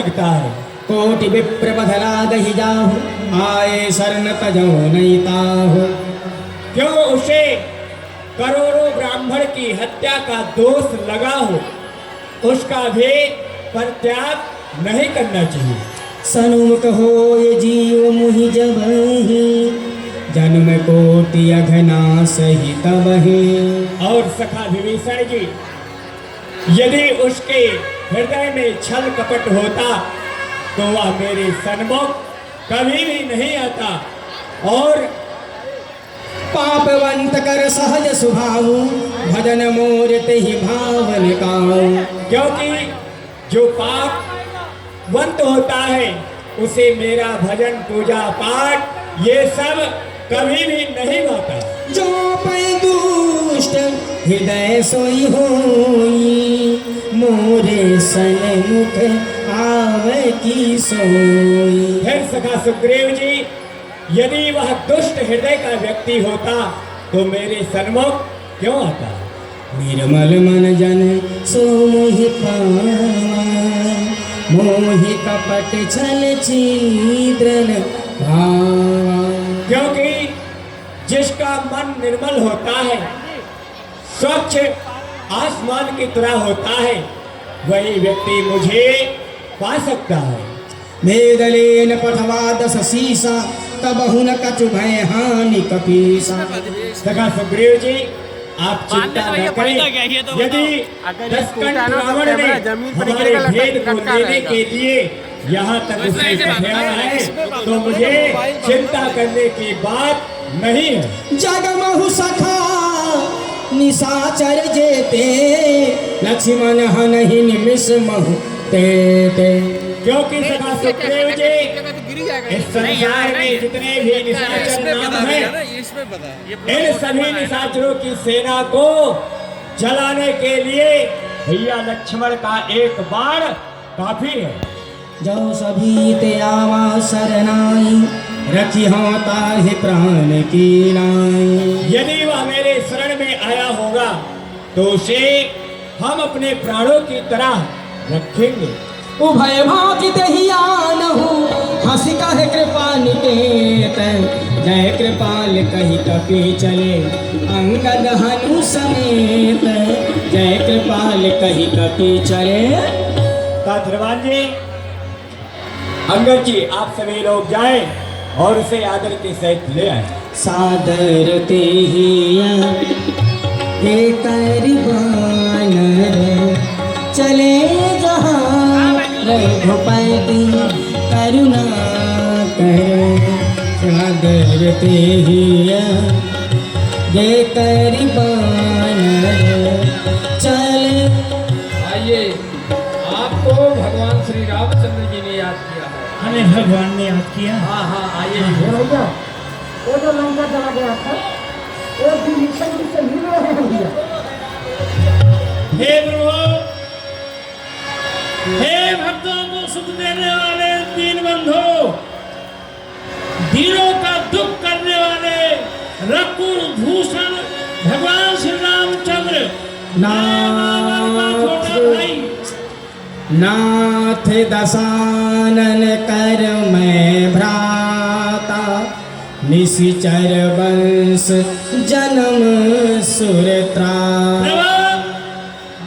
लगता है। कोटि विप्र बधराग ही जाहु आए शरण तजो नहीं ताहु। क्यों उसे करोड़ों ब्राह्मण की हत्या का दोष लगा हो, उसका भी परित्याग नहीं करना चाहिए। सनुमुख हो ये जीव मुहि जबहि जन्म कोटि अघना सही तबहि। और सखा विभीषण जी, यदि उसके हृदय में छल कपट होता तो वह मेरे सन्मुख कभी भी नहीं आता। और पापवंत कर सहज सुभाऊ भजन मोर तेहि भावन काऊ। क्योंकि जो पापवंत होता है उसे मेरा भजन पूजा पाठ ये सब कभी भी नहीं होता। जो पै दुष्ट हृदय सोई होई मोरे सन्मुख आवे की सोई। फिर सखा सुग्रीव जी, यदि वह दुष्ट हृदय का व्यक्ति होता तो मेरे सन्मुख क्यों आता? निर्मल मन जन सो मोहि पावा मोहि कपट छल छिद्रन भावा। क्योंकि जिसका मन निर्मल होता है, स्वच्छ आसमान की तरह होता है, वही व्यक्ति मुझे पा सकता है। मेदलेन पठवा दस सीसा तबहु न कछु भय हानि कपीसा। सखा सुग्रीव जी, आप चिंता न करें। यदि 10 कंठ रावण ने हमारे भेद को लेने के लिए यहाँ तक उसे पहुँचाया है तो मुझे चिंता करने की बात नहीं है। जगमहु सखा निशाचर जेते लक्ष्मण हनहि निमिष महु ते। क्योंकि सखा सुग्रीव जी, इस संसार में जितने भी निशाचर नाम हैं, इन सभी निशाचरों की सेना को जलाने के लिए भैया लक्ष्मण का एक बाण काफी है। जो सभी ते आवा शरणाई रखी होता है प्राण की नाई। यदि वह मेरे शरण में आया होगा तो उसे हम अपने प्राणों की तरह रखेंगे। उभय भाजित ही आनहु हंसी कहे कृपा निकेत जय कृपाल कही कपि चले अंगद हनु समेत। जय कृपाल कही कपि चले। धर्मान जी, अंगद जी, आप सभी लोग जाएं और उसे आदर के सहित ले आए। सादर ते हे करिबान चले जहाँ रघुपति करुणा कर। सादर ते हे करिबान चले। आइए, आपको भगवान श्री रामचंद्र जी ने याद किया है। हमें भगवान ने याद किया। हाँ हाँ, आइए। भैया, वो जो लंका चला गया था वो विभीषण जी से मिल रहे हैं भैया। हे प्रभु, हे भक्तों को सुख देने वाले दीन बंधु, दीनों का दुख करने वाले रकुल भूषण भगवान श्री रामचंद्र नाथ दशानन कर मैं भ्राता निशिचर वंश जन्म सुरत्रा।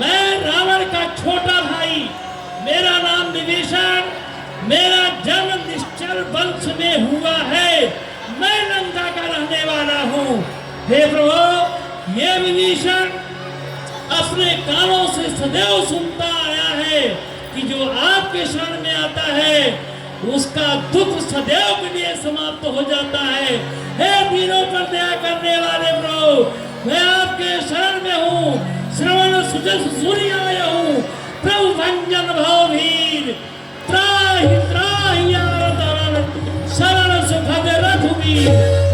मैं रावण का छोटा भाई, मेरा नाम विभीषण, मेरा जन्म निश्चर वंश में हुआ है, मैं लंका का रहने वाला हूँ। हे प्रभु, ये विभीषण अपने कानों से सदैव सुनता आया है कि जो आपके शरण में आता है उसका दुख सदैव के लिए समाप्त हो जाता है। हे वीरों पर दया करने वाले प्रभु, मैं आपके शरण में हूँ, श्रवण सुजस सूर्य आया हूँ। प्रभु भंजन भावहीन त्राहि त्राहि आरतन शरण सुखद रघुवीर।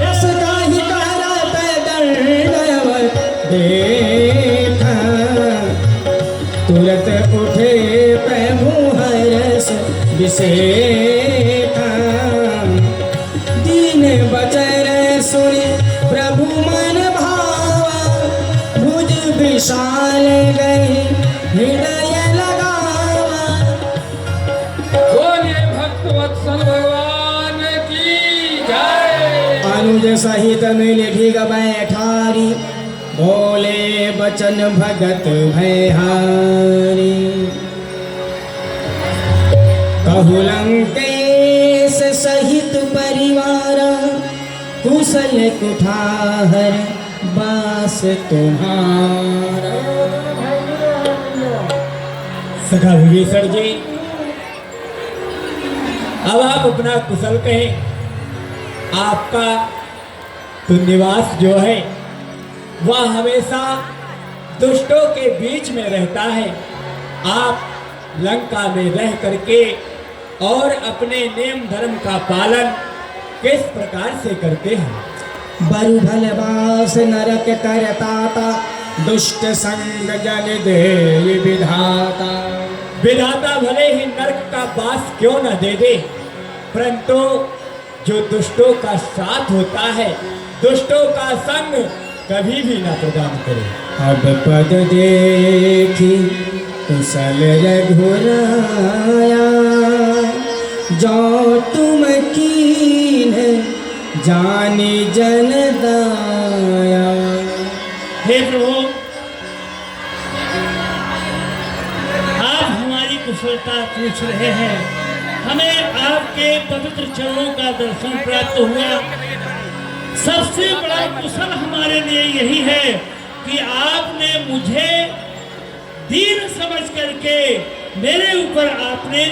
इसका ही करत दंडव देखा तुरत उठे प्रभु हरस विषेखा। दीन बचर सुनि प्रभु मन भावा भुज विशाल गई हृदय लगावा। भक्तवत्सल भगवान की जय। अनुज सहित मिल ठीक बैठारी बोले बचन भगत भयहारी। कहु लंकेश सहित परिवार कुशल कुठार बास तुम्हारा। सखा विभीषण जी, अब आप अपना कुशल कहें। आपका तो निवास जो है वह हमेशा दुष्टों के बीच में रहता है। आप लंका में रह करके और अपने नेम धर्म का पालन किस प्रकार से करते हैं? बरु भलवास नरक करताता दुष्ट संग जन दे विधाता। विधाता भले ही नरक का वास क्यों न दे दे, परंतु जो दुष्टों का साथ होता है, दुष्टों का संग कभी भी न प्रदान करे। अब पद देखी कुशल रघुराया जो तुम कीन जानी जन दाया। हे प्रभु, आप हमारी कुशलता पूछ रहे हैं। हमें आपके पवित्र चरणों का दर्शन प्राप्त हुआ। सबसे बड़ा कुशल हमारे लिए यही है कि आपने मुझे दीन समझ करके मेरे ऊपर आपने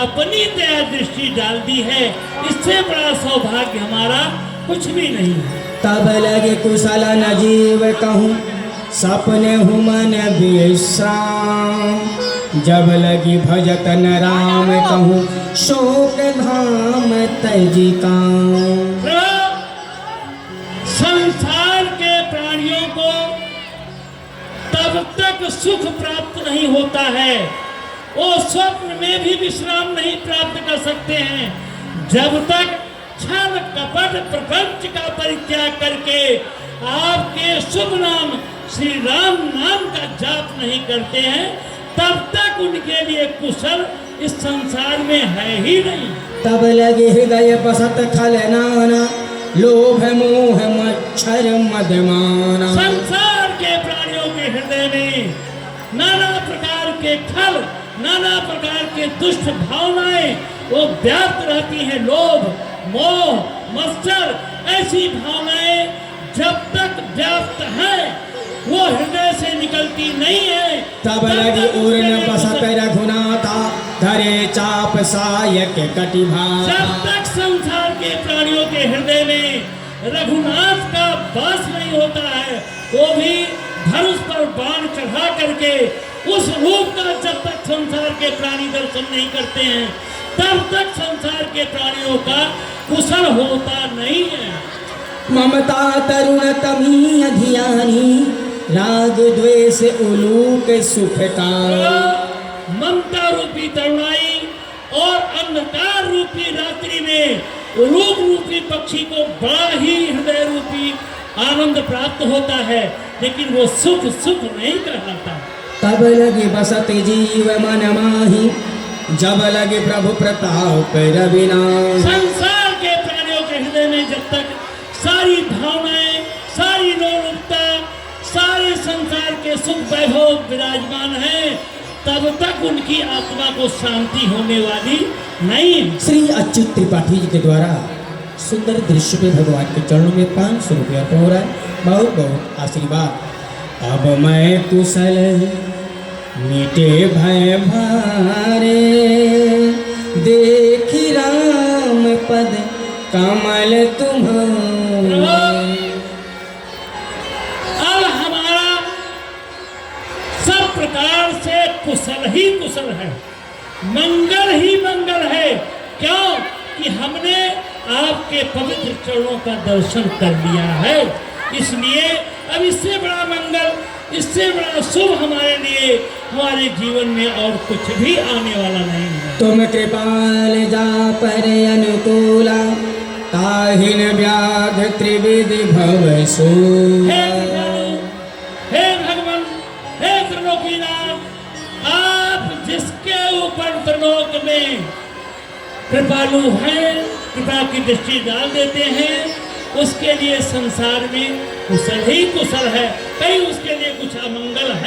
अपनी दया दृष्टि डाल दी है। इससे बड़ा सौभाग्य हमारा कुछ भी नहीं है। तब लगे कुशल न जीव कहूँ सपने हूँ मन विश्राम। जब लगी भजत न राम कहूँ शोक धाम तजी काम। संसार के प्राणियों को तब तक सुख प्राप्त नहीं होता है, वो स्वप्न में भी विश्राम नहीं प्राप्त कर सकते हैं, जब तक छल कपट प्रपंच का परित्याग करके आपके शुभ नाम श्री राम नाम का जाप नहीं करते हैं, तब तक उनके लिए कुशल इस संसार में है ही नहीं। तब लगे हृदय बसत खल नाना लोभ मोह मच्छर मदमाना। संसार के प्राणियों के हृदय में नाना प्रकार के खल, नाना प्रकार के दुष्ट भावनाएं वो व्याप्त रहती हैं। लोभ मोह मत्सर ऐसी भावनाएं जब तक व्याप्त हैं वो हृदय से निकलती नहीं है। तब लगी उर्न बसत रघुनाथा धरे चाप सायक कटिभा। जब तक संसार के प्राणियों के हृदय में रघुनाथ का वास नहीं होता है, वो भी धनुष पर बाण चढ़ा करके उस रूप का जब तक संसार के प्राणी दर्शन नहीं करते हैं, तब तक संसार के प्राणियों का कुशल होता नहीं है। ममता तरुण तमी अधियानी राग द्वेष उलूक सुखता। ममता रूपी तरुणाई और अंधकार रूपी रात्रि में उलूक रूपी पक्षी को बड़ा ही हृदय रूपी आनंद प्राप्त होता है, लेकिन वो सुख सुख नहीं कहलाता। तब लगे बसत जीव मन माही जब लगे प्रभु प्रताप रविनाश। संसार के प्राणियों के हृदय में जब तक सारी भावनाएं, सारी लोलुपता, सारे संसार के सुख वैभव विराजमान है, तब तक उनकी आत्मा को शांति होने वाली नहीं। श्री अच्युत त्रिपाठी जी के द्वारा सुंदर दृश्य पे भगवान के चरणों में 500 रुपया हो रहा है। बहुत बहुत आशीर्वाद। अब मैं कुशल मिटे भय भारे देखी राम पद कमल तुम्हारे। अब हमारा सब प्रकार से कुशल ही कुशल है, मंगल ही मंगल है। क्यों कि हमने आपके पवित्र चरणों का दर्शन कर लिया है, इसलिए अब इससे बड़ा मंगल, इससे बड़ा शुभ हमारे लिए हमारे जीवन में और कुछ भी आने वाला नहीं है। तुम कृपाल जा पर अनुकूला ताहिन व्याध त्रिविधि भव हे भगवान, हे त्रिलोकीनाथ, आप जिसके ऊपर त्रिलोक में कृपालु हैं, कृपा की दृष्टि डाल देते हैं, उसके लिए संसार में कुशल ही कुशल है, कहीं उसके लिए कुछ अमंगल है